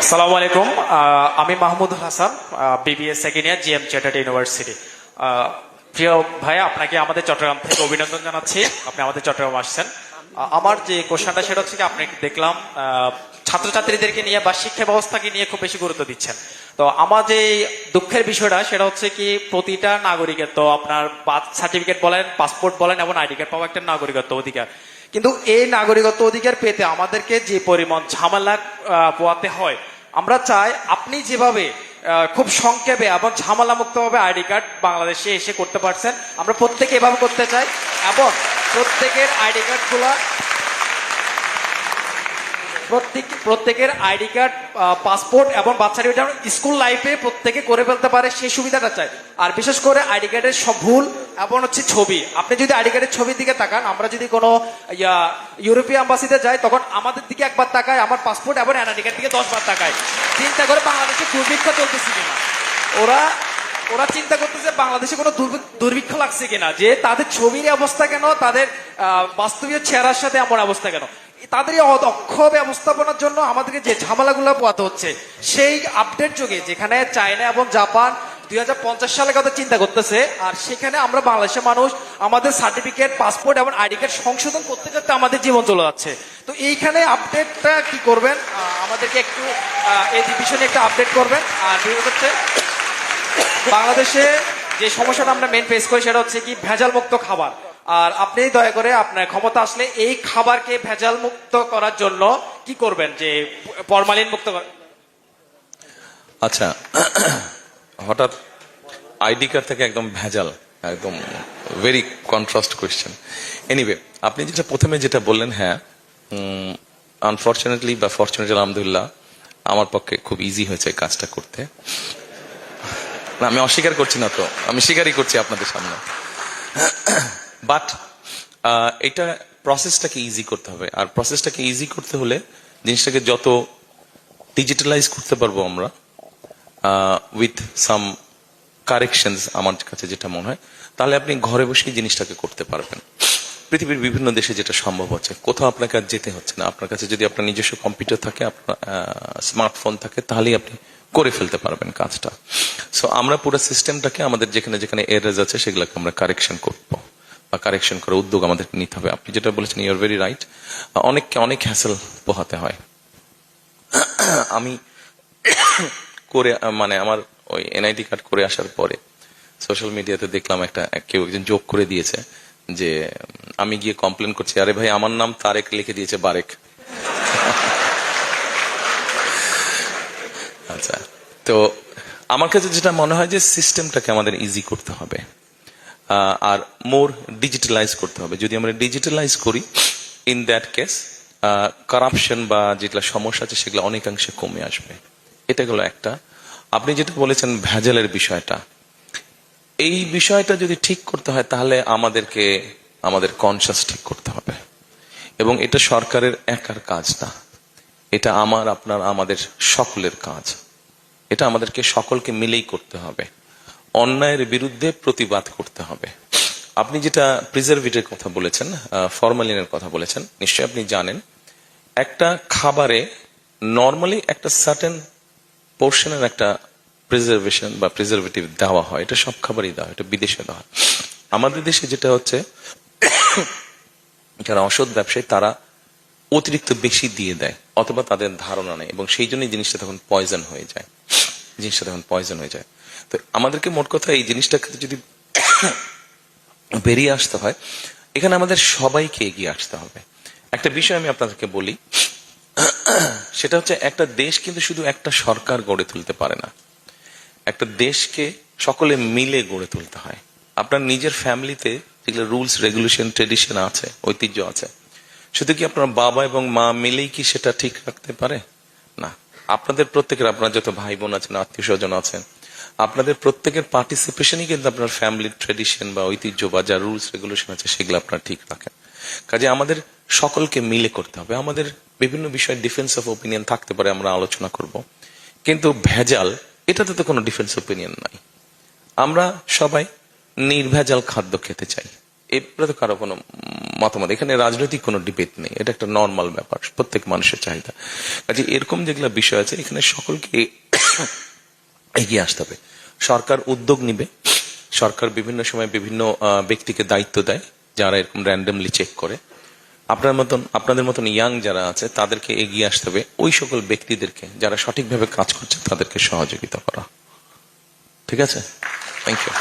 আসসালামু আলাইকুম। আমি Mahmud Hasan, BBA second year, GM chartered university. প্রিয় ভাই, আপনাকে আমাদের চট্টগ্রাম থেকে অভিনন্দন জানাচ্ছি, আপনি আমাদের চট্টগ্রাম আসছেন। আমার যে কোশ্চেনটা সেটা হচ্ছে কি, আপনি দেখলাম ছাত্রছাত্রীদেরকে নিয়ে বা শিক্ষা ব্যবস্থাকে নিয়ে খুব বেশি গুরুত্ব দিচ্ছেন। তো আমার যে দুঃখের বিষয়টা সেটা হচ্ছে কি, প্রতিটা নাগরিকের তো আপনার বার্থ সার্টিফিকেট বলেন, পাসপোর্ট বলেন এবং আইডি কার্ড পাওয়া একটা নাগরিকত্ব অধিকার, কিন্তু এই নাগরিকত্ব অধিকার পেতে আমাদেরকে যে পরিমাণ ঝামেলা পোয়াতে হয়, আমরা চাই আপনি যেভাবে খুব সংক্ষেপে এবং ঝামেলা মুক্তভাবে আইডি কার্ড বাংলাদেশে এসে করতে পারছেন, আমরা প্রত্যেকে এভাবে করতে চাই এবং প্রত্যেকের আইডি কার্ড গুলা প্রত্যেকের আইডি কার্ড, পাসপোর্ট এবং বার্থ সার্টিফিকেট স্কুল লাইফে প্রত্যেকে করে ফেলতে পারে, সেই সুবিধাটা চাই। আর বিশেষ করে আইডি কার্ডের সব ভুল এবং হচ্ছে ছবি, আপনি যদি আইডি কার্ডের ছবির দিকে তাকান, আমরা যদি কোনো ইউরোপীয় অ্যাম্বাসিতে যাই তখন আমাদের দিকে একবার তাকায়, আমার পাসপোর্ট এবং এনআইডি কার্ড দিকে 10 বার তাকায়, চিন্তা করে বাংলাদেশে দুর্ভিক্ষ চলতেছে কিনা। ওরা চিন্তা করতেছে বাংলাদেশে কোনো দুর্ভিক্ষ লাগছে কিনা, যে তাদের ছবির অবস্থা কেন, তাদের বাস্তবীয় চেহারার সাথে এমন অবস্থা কেন। তাদের এই অদক্ষ ব্যবস্থাপনার জন্য আমাদেরকে যে ঝামেলাগুলো পোয়াতে হচ্ছে, সেই আপডেট যুগে যেখানে চায়না এবং জাপান 2050 সালের কথা চিন্তা করতেছে, আর সেখানে আমরা বাংলাদেশের মানুষ আমাদের সার্টিফিকেট, পাসপোর্ট এবং আইডি কার্ড সংশোধন করতে করতে আমাদের জীবন চলে যাচ্ছে। তো এইখানে আপডেটটা কি করবেন, আমাদেরকে একটু এই বিষয়ে একটা আপডেট করবেন। আর বিশেষ হচ্ছে বাংলাদেশে যে সমস্যাটা আমরা মেন ফেস করি সেটা হচ্ছে কি, ভেজাল মুক্ত খাবার। আর আপনি দয়া করে আপনার ক্ষমতা আসলে এই খাবারকে ভেজাল মুক্ত করার জন্য কি করবেন, যে ফরমালিন মুক্ত। আচ্ছা, হঠাৎ আইডি কার্ড থেকে একদম ভেজাল, একদম ভেরি কন্ট্রাস্ট কোয়েশ্চেন। এনিওয়ে, আপনি যেটা প্রথমে যেটা বললেন, হ্যাঁ, আনফর্চুনেটলি বা ফর্চুনেটলি আলহামদুলিল্লাহ আমার পক্ষে খুব ইজি হয়েছে কাজটা করতে। না, আমি অস্বীকার করছি না, তো আমি স্বীকারই করছি আপনাদের সামনে। বাট এটা প্রসেসটাকে ইজি করতে হবে, আর প্রসেসটাকে ইজি করতে হলে জিনিসটাকে যত ডিজিটালাইজ করতে পারবো আমরা উইথ সাম কারেকশনস, আমার কাছে যেটা মনে হয়, তাহলে আপনি ঘরে বসেই জিনিসটাকে করতে পারবেন। পৃথিবীর বিভিন্ন দেশে যেটা সম্ভব হচ্ছে, কোথাও আপনাকে আর যেতে হচ্ছে না। আপনার কাছে যদি আপনার নিজস্ব কম্পিউটার থাকে, আপনার স্মার্টফোন থাকে, তাহলেই আপনি করে ফেলতে পারবেন কাজটা। সো আমরা পুরো সিস্টেমটাকে আমাদের যেখানে যেখানে এরার্স আছে সেগুলোকে আমরা কারেকশন করবো, বা কারেকশন করার উদ্যোগ আমাদেরকে নিতে হবে। আপনি যেটা বলেছেন, ইউ আর ভেরি রাইট। অনেককে অনেক হ্যাসেল পোহাতে হয়। আমি করে মানে আমার ওই এনআইডি কার্ড করে আসার পরে সোশ্যাল মিডিয়াতে দেখলাম কেউ একজন যোগ করে দিয়েছে যে আমি গিয়ে কমপ্লেন করছি, আরে ভাই আমার নাম তারেক লিখে দিয়েছে বারেক। আচ্ছা, তো আমার কাছে যেটা মনে হয় যে সিস্টেমটাকে আমাদের ইজি করতে হবে আর মোর ডিজিটালাইজ করতে হবে। যদি আমরা ডিজিটালাইজ করি, ইন দ্যাট কেস কারাপশন বা যেগুলো সমস্যা আছে সেগুলো অনেকাংশে কমে আসবে। এটা গেল একটা। আপনি যেটা বলেছেন ভেজালের বিষয়টা, এই বিষয়টা যদি ঠিক করতে হয় তাহলে আমাদেরকে আমাদের কনসাস ঠিক করতে হবে, এবং এটা সরকারের একার কাজ না, এটা আমার, আপনার, আমাদের সকলের কাজ। এটা আমাদেরকে সকলকে মিলেই করতে হবে। অন্যায়ের বিরুদ্ধে প্রতিবাদ করতে হবে। আপনি যেটা প্রিজারভেটিভের কথা বলেছেন, ফরমালিনের কথা বলেছেন, নিশ্চয়ই আপনি জানেন একটা খাবারে নর্মালি একটা সার্টেন পোর্শনের একটা প্রিজারভেশন বা প্রিজারভেটিভ দেওয়া হয়। এটা সব খাবারই দেওয়া হয়, এটা বিদেশে দেওয়া হয়। আমাদের দেশে যেটা হচ্ছে, যারা অসৎ ব্যবসায়ী তারা অতিরিক্ত বেশি দিয়ে দেয়, অথবা তাদের ধারণা নেই, এবং সেই জন্যই জিনিসটা তখন পয়জন হয়ে যায়। তো আমাদেরকে মোট কথা এই জিনিসটাকে যদি বেরিয়ে আসতে হয়, এখানে আমাদের সবাইকে এগিয়ে আসতে হবে। একটা বিষয় আমি আপনাদেরকে বলি, সেটা হচ্ছে একটা দেশ কিন্তু শুধু একটা সরকার গড়ে তুলতে পারে না, একটা দেশকে সকলে মিলে গড়ে তুলতে হয়। আপনার নিজের ফ্যামিলিতে যেগুলো রুলস, রেগুলেশন, ট্রেডিশন আছে, ঐতিহ্য আছে, শুধু কি আপনার বাবা এবং মা মিলেই কি সেটা ঠিক রাখতে পারে? না, আপনাদের প্রত্যেকের, আপনার যত ভাই বোন আছেন, আত্মীয় স্বজন আছেন, আপনাদের প্রত্যেকের পার্টিসিপেশনই কিন্তু আপনার ফ্যামিলির ট্রেডিশন বা ঐতিহ্য বা যা রুলস রেগুলেশন আছে সেগুলো আপনারা ঠিক রাখেন। কাজে আমাদের সকলকে মিলে করতে হবে। আমাদের বিভিন্ন বিষয়ে ডিফারেন্স অফ ওপিনিয়ন থাকতে পারে, আমরা আলোচনা করব, কিন্তু ভেজাল, এটাতে তো কোনো ডিফারেন্স ওপিনিয়ন নাই। আমরা সবাই নির্ভেজাল খাদ্য খেতে চাই, এরপরে তো কারো কোনো মতামত, এখানে রাজনৈতিক কোনো ডিবেট নেই, এটা একটা নর্মাল ব্যাপার, প্রত্যেক মানুষের চাহিদা। কাজে এরকম যেগুলো বিষয় আছে এখানে সকলকে এগিয়ে আসতে হবে। সরকার উদ্যোগ নিবে, সরকার বিভিন্ন সময় বিভিন্ন ব্যক্তিকে দায়িত্ব দেয় যারা এরকম র্যান্ডমলি চেক করে। আপনাদের মতন ইয়াং যারা আছে তাদেরকে এগিয়ে আসতে হবে, ওই সকল ব্যক্তিদেরকে যারা সঠিকভাবে কাজ করছে তাদেরকে সহযোগিতা করা। ঠিক আছে, থ্যাংক ইউ।